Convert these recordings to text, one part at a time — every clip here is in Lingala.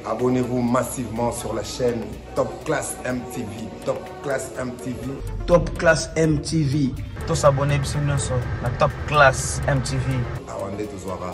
Abonnez-vous massivement sur la chaîne Top Class MTV. Top Class MTV. Top Class MTV. Tous abonnés sur la Top Class MTV. Awande tozwara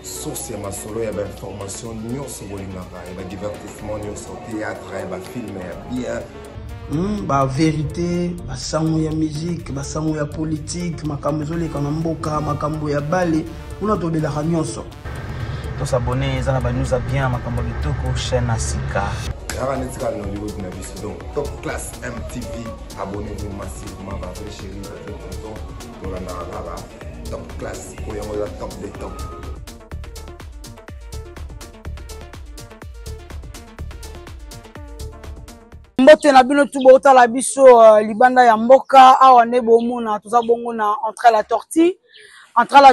source ya masolo ya information nyonso bolingaka ya divertissement nyonso théâtre ya film ya bien. Ba vérité, ba sango ya musique, ba sango ya politique, makambo ezoleka na mboka, makambo ya bale, una tobelaka nyonso. Tous abonnés, ça va nous a bien makambo bitoko chaîne Asika. Donc Top Class MTV, abonnez-vous massivement, ma vraie chérie, votre tonton, pour la narara. Top Class, pour y avoir la top des top. Mbote na bino tu bota la biso libanda ya mboka awa ne bomona toza bongo na entre la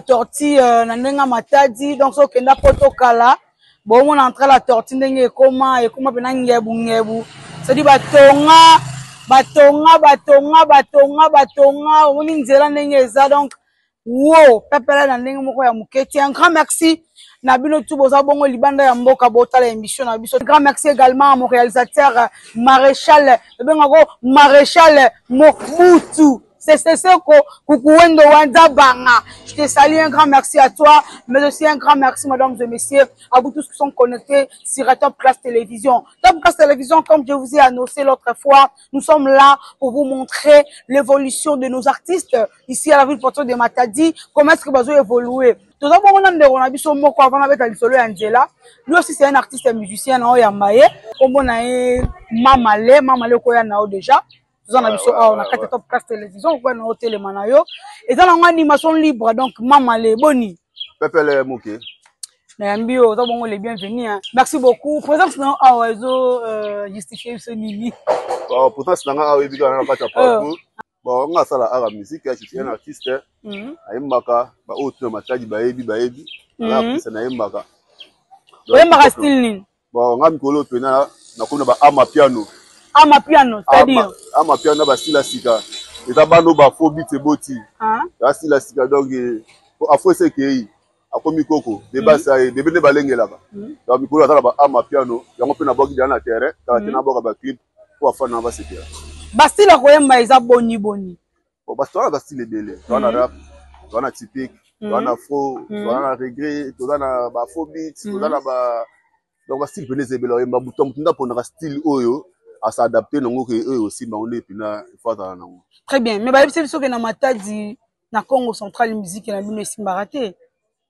tortue na ndenga matadi donc so kenda poto kala bomona entre la tortue ndenge ekoma pena ngebu c'est dit batonga omoni nzela ndenge eza donc wo pepela na ndenge moko ya muketi. Un grand merci na bino tu boza bongo libanda ya mboka bota la émission na biso. Grand merci également à mon réalisateur Maréchal Mobutu. C'est Kukuwendo Wanda Banga. Je te salue, un grand merci à toi, mais aussi un grand merci, mesdames et messieurs, à vous tous qui sont connectés sur Top Class Télévision. Top Class Télévision, comme je vous ai annoncé l'autre fois, nous sommes là pour vous montrer l'évolution de nos artistes ici à la ville portuaire de Matadi. Comment est-ce que vous avez évolué? Tout d'abord, on a des moko avant avec Alisolo Angela. Lui aussi, c'est un artiste musicien, on a Mamale, Koya Nao déjà. On a quatre Top Class Télévision, on a hôtel Manayo. Et dans l'animation libre, donc Maman les boni. Pepe les Mouké. Nambio, on les bienvenus. Merci beaucoup. Présence dans Awazo justifier ce nini. Bon, pourtant c'est dans Awazo qui a pas de parcours. Bon, on a ça la musique, je suis un artiste. Ayembaka, ba autre matadi baebi. Là c'est na Ayembaka. Ayembaka style ni. Bon, on a mikolo pena na kona ba ama piano. Ama piano, c'est-à-dire ama piano ba style sika. Et ça bano ba faux beat boti. Ba style sika donc afo c'est que akomi koko débat ça et debene balengela ba. Donc mikolo ça ba ama piano, yango pe na boki na terrain, ta na boka ba clip pour faire na ba c'est bien. Ba style ko yemba eza boni. Bon ba style ba style délé. On a rap, on a typique, on a faux, on a regret, on a ba faux beat, on a ba donc ba style penez ebelo yemba bouton tunda pour na style oyo à s'adapter non que eux aussi ba on est pina fois dans non. Très bien, mais ba biso que na Matadi na Congo central musique na bino simbaraté.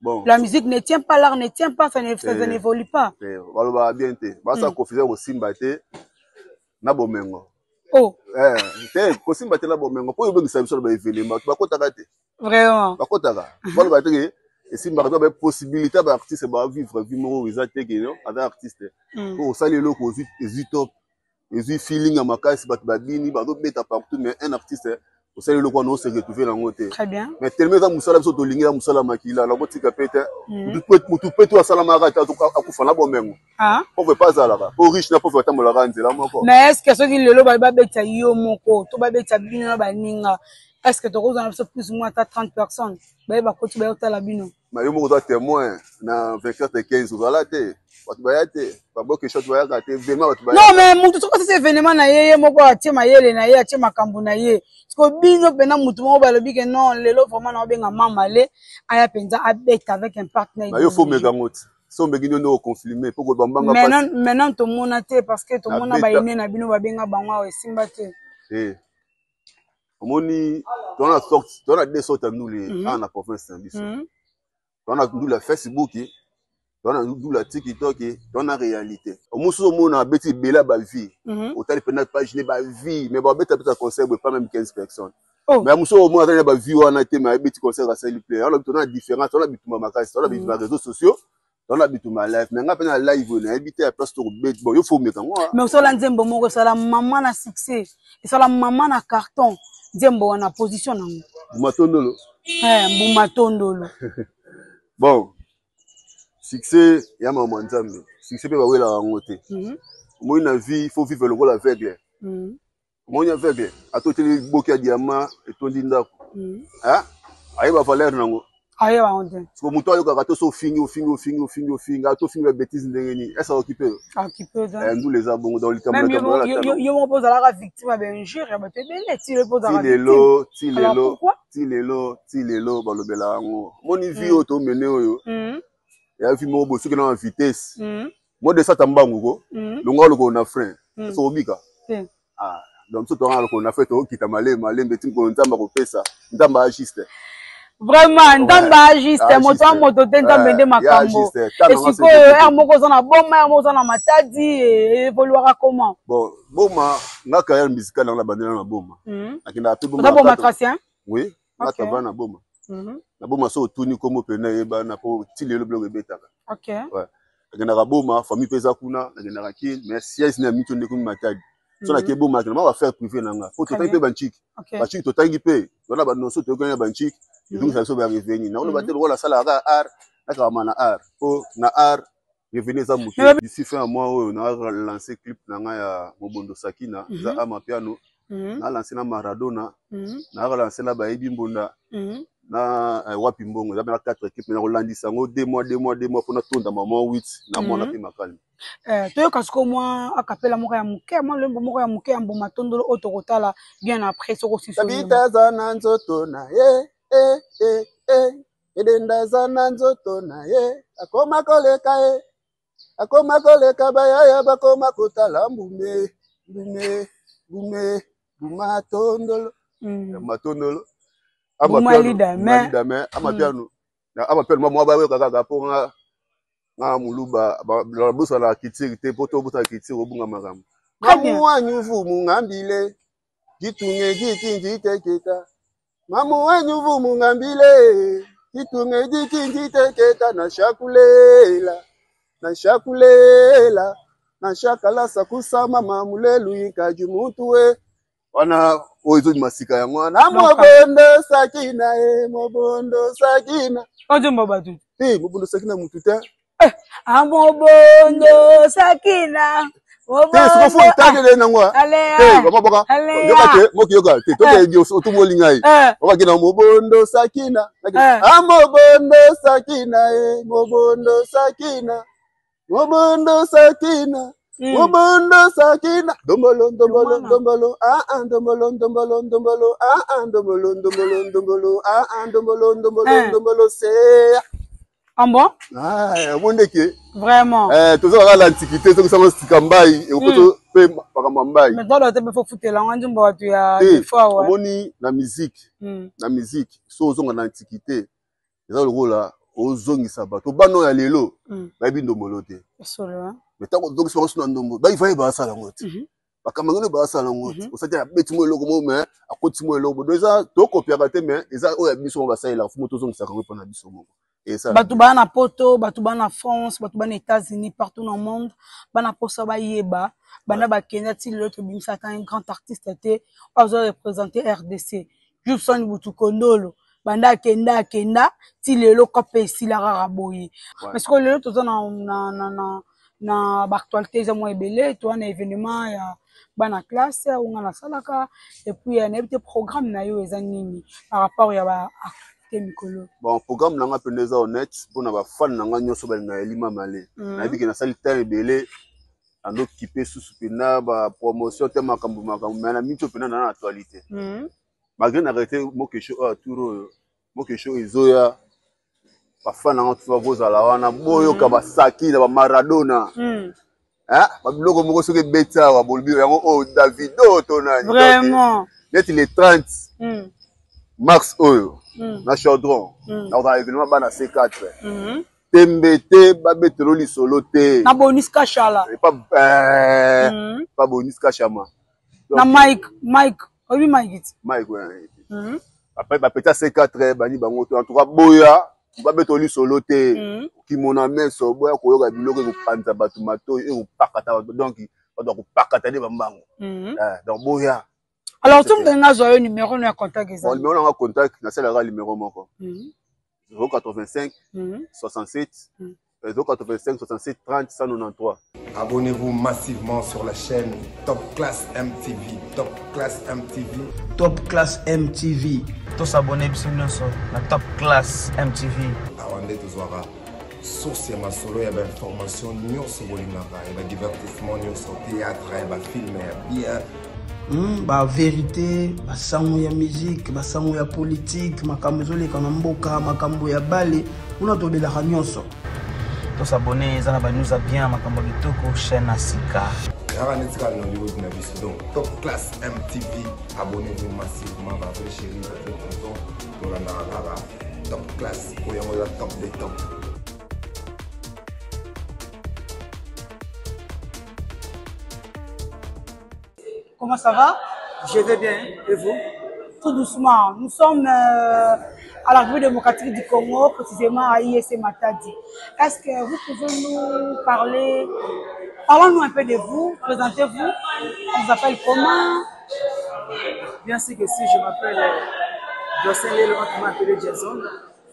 Bon, la musique ne tient pas, l'art ne tient pas, ça n'évolue pas. Voilà bien té. Ba ça confuser au simbaté na bomengo. Oh. Ko simbaté na bomengo po yobe ngisabi so ba événement ba kotaka té. Vraiment. Ba kotaka. Voilà ba té et simbaté ba possibilité ba artiste ba vivre vimo izate ke no avec artiste. Pour ça les locaux aux top. Et feeling à ma caisse, badini, bado beta partout, mais un artiste, au sein de l'eau, on se retrouve dans le très bien. Mais tellement ça, Moussala, so to lingi, Moussala makila, la botique pété. Tu peux tout à Salamara, tu as coupé la bombe. On veut pas ça là-bas. Pour riche, n'a pas fait tant de la rente, là, mon corps. Mais est-ce que ceux qui le loba beta yo moko, to ba beta bino ba ninga, est-ce que tu as plus ou moins 30 personnes? Bah, bah, quand tu vas au labino. Mais yo moko témoin, na 24 et 15, voilà, t'es. Non mais mutu soko c'est événement na yeye moko atie mayele na ye atie makambo na ye parce que bino pena mutu moko balobi que non lelo vraiment na benga mamale aya penza abeta avec un partenaire. Mais il faut mega ngoti so mbegino no confirmer pour que bambanga passe. Maintenant to mona te parce que to mona ba ine na bino ba benga bangwa esimba te. Omoni on a sorti on a des sortes nous les en la province Saint-Biso. On a nous la Facebook on a nous la TikTok on a réalité au mousseau on a bêti bela ba vie au tali pendant page ba vie mais ba bêta peut concert pas même 15 personnes mais mousseau au moins ba vie on a été mais bêti concert à s'il plaît on a différence on a bituma makasi on a bituma réseaux sociaux on a bituma live mais ngapa na live on a habité à place to bête bon il faut mettre moi mais ça la nzembo moko ça la maman na succès et ça la maman na carton nzembo on a position nango Bumatondolo Bumatondolo bon succès ya maman nzambe succès pe ba wela ngote moi na vie il faut vivre le rôle aveugle moi aveugle atoteli boki ya diamant et tondi ndako ayi ba valeur nango Aïe, on dit. Parce que mon toit, il y a tout fingi, tout fingi, bêtises ndengeni. Est-ce occupé? Occupé. Nous les avons dans le camp. Même il me pose à la victime à injure, il me dit, le pose à la victime. Alors pourquoi? Tilelo, balobela ngo. Mon vie auto mené oyo. Et a filmé au bout, ce qui est en vitesse. Moi, de ça, tambango, l'ongo, on a frein. C'est obika. Ah, donc, tout on a fait, qui t'a malé, mais tu me tamba ça. Tamba agiste. Vraiment, ndamba agiste, moto tenta mende makambo. Et si quoi, moko zona boma, moko zona matadi, évoluera comment? Bon, boma, na carrière musicale dans la bande na boma. Akina ape boma. Na boma tracien? Oui, na tava na boma. Na boma so tuni comme pena yeba na po tilelo blog betaka. OK. Ouais. Akina boma, famille pesa kuna, akina kin, mais siège na mito ndeko matadi. So na ke boma, akina ma faire privé nanga. Faut to taper banchik. Banchik to tangi pe. Dona ba no so to kanya banchik. Donc ça so ba revenir. Na on ba te wala sala art, na ka mana art. Po na art revenir za mutu. D'ici fin mois on a lancé clip nanga ya Mobondo Sakina, za ama piano. Na lancé na Maradona. Na lancé na ba Ebi Mbonda. Na wapi mbongo, na 4 équipes na Rolandisa ngo 2 mois pour na tonda maman 8 na mona pe makalme. Toyoka siko moi akapela moko ya muke, moi lembo moko ya muke ya mboma tondolo otokotala bien après soko siso. Tabita za na nzoto na edenda za na nzoto na akoma koleka bayaya bakoma kotala mbume matondolo matondolo Amalidame amapiano amapiano mwa ba kaka po nga muluba la busa la kitiri te poto busa kitiri obunga makambo mamu anyuvu mungambile gitunge gikinji teketa mamu anyuvu mungambile gitunge gikinji teketa na shakala sakusama mamulelu ikaju mutuwe wana oizo masika ya mwana mobondo sakina ojo mbabatu mobondo sakina mutute mobondo sakina mobondo sakina nangwa baboka yoka moki yoka to ke dio otumo lingai baba kina mobondo sakina mobondo sakina dombolo c'est bon mondeke vraiment tout ça à l'antiquité tout ça c'est mbai et poto pe pakamba mbai mais dans le temps faut foutre la ngandi mbo tu ya fois ouais moni la musique so zonga na antiquité ça le rôle là ozongisa bato bano ya lelo bayebi ndombolo te solo mais tant que so sona ndombo ba ifaye ba sala ngoti bakamangone ba sala ngoti osati ya beti mo eloko mo mais akoti mo eloko donc ça to copier te mais eza o ya biso ba sala fumo to zongisa ko pona biso mo et ça bato bana poto bato bana France bato bana États-Unis partout dans le monde bana posa ba yeba bana ba Kenya ti l'autre bimisa un grand artiste était ozo représenter RDC Jubson Butukondolo banda kenda ti lelo kopé si la raboyi parce que lelo toza na actualité za mo ebele to na événement ya bana classe ou na salaka et puis na ebité programme na yo eza nini par rapport ya ba activité mikolo bon programme nanga peneza honnête pour na ba fan nanga nyoso ba na elima malé na biki na sali temps ebele en occupé sous pena ba promotion te makambo mais na micho pena na actualité malgré n'arrêter mo que show tour mo que show izoya ba fan nanga tu va la wana boyo ka ba saki na ba Maradona ba biloko moko soki beta wa bolbi yango o Davido to na vraiment net les 30 mars oyo na chaudron na on événement ba na C4 tembete ba betelo li solo te na bonus kashala pas bonus kashama na Mike obi Mike après ba peta C4 bani bango to en tout cas boya ba betoli solo te ki mona meso boya ko yoka biloko ko panza batu mato e ko pakata donc on doit ko pakata de bambango donc boya alors tu me donnes un numéro de contact exact numéro na contact na sala numéro moko 085 67 085 67 30 193. Abonnez-vous massivement sur la chaîne Top Class MTV. Top Class MTV. Top Class MTV. Tous abonnés biso nyonso na Top Class MTV. Awande tozwaka source ya masolo ya information nyonso bolingaka ya divertissement nyonso théâtre ya film ya bien. Ba vérité, ba sango ya musique, ba sango ya politique, makambo ezoleka na mboka, makambo ya bale, una tobelaka nyonso. Tous abonnés za na ba news bien makambo kitoko chaîne Asika. Yara netika na Hollywood na biso donc Top Class MTV. Abonnez-vous massivement ba vrai chéri, ba vrai tonton, pour la narara Top Class, oyango la top des top. Comment ça va? Je vais bien, et vous? Tout doucement. Nous sommes à la République démocratique du Congo, précisément à IEC Matadi. Est-ce que vous pouvez nous parler, parlons-nous un peu de vous, présentez-vous, on vous appelle comment? Bien sûr que si je m'appelle José Lelo, on m'appelle Jason.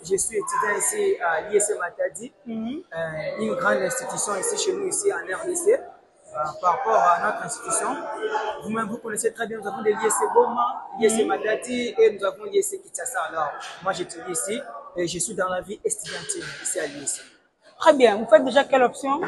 Je suis étudiant ici à l'IEC Matadi, une grande institution ici chez nous, ici en RDC. Par rapport à notre institution, vous-même vous connaissez très bien, nous avons des l'IEC Goma, l'IEC Matadi et nous avons l'IEC Kinshasa. Alors, moi j'étudie ici et je suis dans la vie estudiantine ici à l'IEC. Très bien, vous faites déjà quelle option?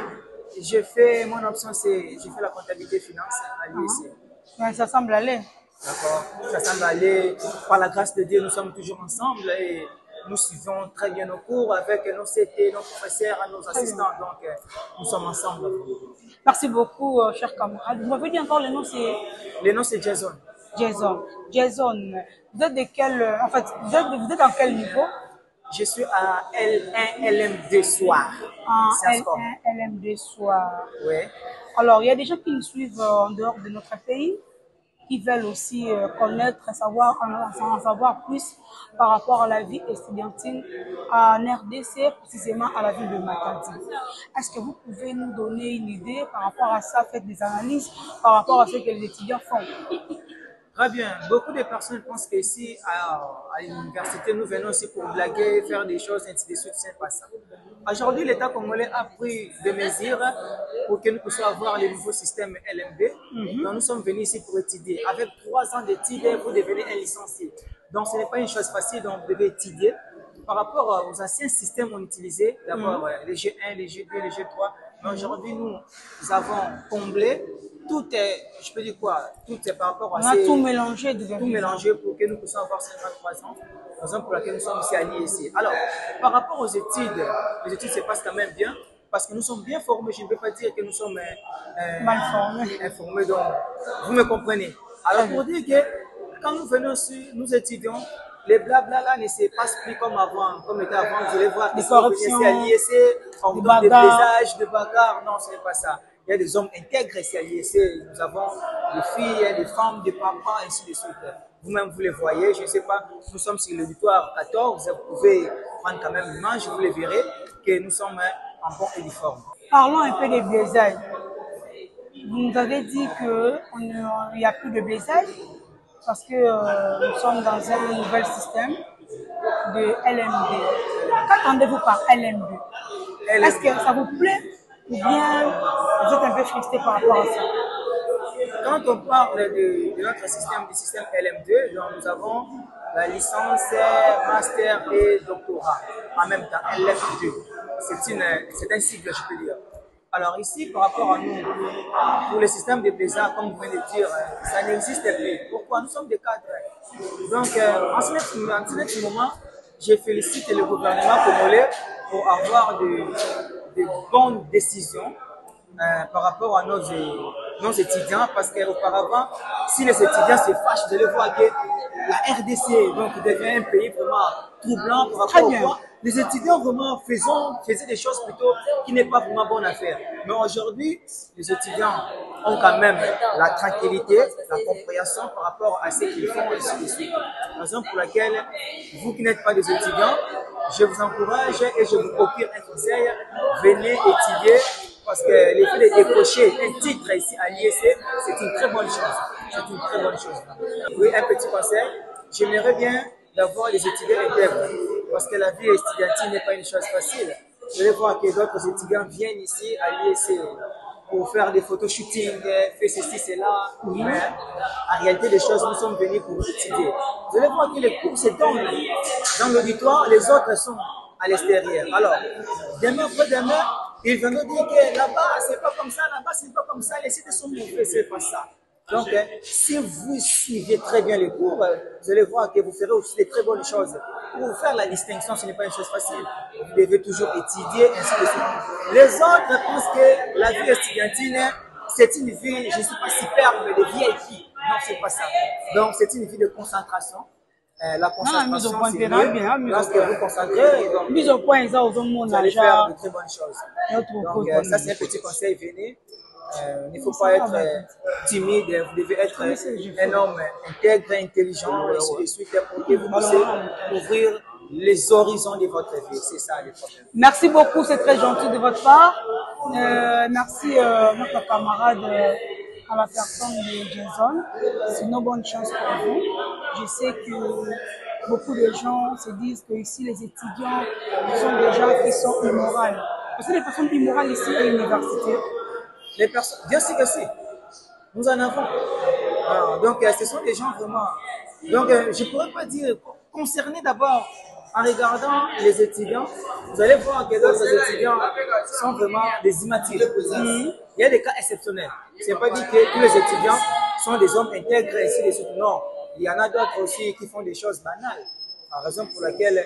Mon option c'est, j'ai fait la comptabilité finance à l'IEC. Ouais, ça semble aller. D'accord, ça semble aller. Par la grâce de Dieu, nous sommes toujours ensemble et nous suivons très bien nos cours avec nos CT, nos professeurs, nos assistants. Donc, nous sommes ensemble. Merci beaucoup, chers camarades. Vous m'avez dit encore le nom, c'est? Le nom, c'est Jason. Jason. Jason, vous êtes de quel, en fait, vous êtes en quel niveau? Je suis à L1, LM2 soir. L1, LM2 soir. Oui. Alors, il y a des gens qui nous suivent en dehors de notre pays, qui veulent aussi connaître, en savoir plus par rapport à la vie estudiantine en RDC, précisément à la ville de Matadi. Est-ce que vous pouvez nous donner une idée par rapport à ça, faites des analyses par rapport à ce que les étudiants font? Très bien. Beaucoup de personnes pensent qu'ici, à l'université, nous venons aussi pour blaguer, faire des choses, ainsi de suite, c'est pas ça. Aujourd'hui, l'État congolais a pris des mesures pour que nous puissions avoir le nouveau système LMD. Donc, nous sommes venus ici pour étudier. Avec 3 ans d'études, vous devenez un licencié. Donc, ce n'est pas une chose facile, donc vous devez étudier. Par rapport aux anciens systèmes qu'on utilisait, d'abord les G1, les G2, les G3, mais aujourd'hui, nous avons comblé. Tout est, je peux dire quoi, tout est par rapport à on a tout mélangé, tout mélangé pour que nous puissions avoir 53 ans, raison pour laquelle nous sommes ici à l'IEC. Alors, par rapport aux études, les études se passent quand même bien, parce que nous sommes bien formés. Je ne peux pas dire que nous sommes mal formés. Informés, donc vous me comprenez. Alors, pour dire que quand nous venons ici, nous étudions, les blabla là ne se passent plus comme avant, comme était avant. Vous allez voir des corruptions, à l'IEC, on vous donne des paysages, des bagarres. Non, ce n'est pas ça. Il y a des hommes intègres ici à l'IEC. Nous avons des filles, des femmes, des papas, ainsi de suite. Vous-même, vous les voyez. Je ne sais pas, nous sommes sur l'auditoire 14. Vous pouvez prendre quand même l'image, vous les verrez, que nous sommes en bon uniforme. Parlons un peu des blaisages. Vous nous avez dit qu'il n'y a plus de blaisages parce que nous sommes dans un nouvel système de LMD. Qu'entendez-vous par LMD? Est-ce que ça vous plaît? Ou bien vous êtes un peu frustré par rapport à ça? Quand on parle de notre système, du système LM2, donc nous avons la licence, master et doctorat en même temps, LM2. C'est un cycle, je peux dire. Alors ici, par rapport à nous, pour le système de plaisir, comme vous venez de dire, ça n'existe plus. Pourquoi? Nous sommes des cadres. Donc, en ce moment, je félicite le gouvernement congolais pour avoir de bonnes décisions par rapport à nos étudiants, parce qu'auparavant, si les étudiants se fâchent, vous allez voir que la RDC donc, devient un pays vraiment troublant par rapport au quoi les étudiants vraiment faisaient des choses plutôt qui n'est pas vraiment bonne à faire. Mais aujourd'hui, les étudiants ont quand même la tranquillité, la compréhension par rapport à ce qu'ils font ici. Raison pour laquelle, vous qui n'êtes pas des étudiants, je vous encourage et je vous procure un conseil, venez étudier, parce que le fait de décrocher un titre ici à l'IEC, c'est une très bonne chose. C'est une très bonne chose. Oui, un petit conseil, j'aimerais bien d'avoir les étudiants intègres, parce que la vie étudiantine n'est pas une chose facile. Vous allez voir que d'autres étudiants viennent ici à l'IEC pour faire des photoshooting, faire ceci, cela. Mais en réalité des choses, nous sommes venus pour étudier. Vous allez voir que les cours se donnent dans l'auditoire, les autres sont à l'extérieur. Alors, demain, après-demain, ils vont nous dire que là-bas, c'est pas comme ça, là-bas, c'est pas comme ça, les sites sont mauvais, c'est pas ça. Donc, si vous suivez très bien les cours, vous allez voir que vous ferez aussi de très bonnes choses. Pour faire la distinction, ce n'est pas une chose facile. Vous devez toujours étudier, ainsi de suite. Les autres pensent que la vie estudiantine, c'est une vie, je ne sais pas, superbe, de VIP. Non, c'est pas ça. Donc, c'est une vie de concentration. La concentration, c'est mieux. Lorsque vous concentrez, donc, vous allez faire de très bonnes choses. Donc, ça, c'est un petit conseil, venez. Il ne faut pas être timide, vous devez être un homme intègre, intelligent, et ainsi de suite, pour que vous puissiez ouvrir les horizons de votre vie. C'est ça le problème. Merci beaucoup, c'est très gentil de votre part. Merci notre camarade à la personne de Jason. C'est une bonne chance pour vous. Je sais que beaucoup de gens se disent que ici les étudiants sont des gens qui sont immoraux. Parce que les personnes immorales ici à l'université. Les personnes, bien sûr que si, nous en avons. Alors, donc, ce sont des gens vraiment. Donc, je ne pourrais pas dire concernés d'abord en regardant les étudiants. Vous allez voir que d'autres étudiants sont vraiment des immatures. Il y a des cas exceptionnels. Ce n'est pas dit que tous les étudiants sont des hommes intègres et ainsi de suite. Non, il y en a d'autres aussi qui font des choses banales. La raison pour laquelle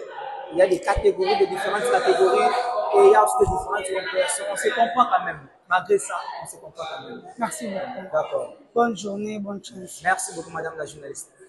il y a des catégories, de différentes catégories, et il y a aussi de différentes personnes. On se comprend quand même. Malgré ça, on se comprend quand même. Merci beaucoup. D'accord. Bonne journée, bonne chance. Merci beaucoup, madame la journaliste.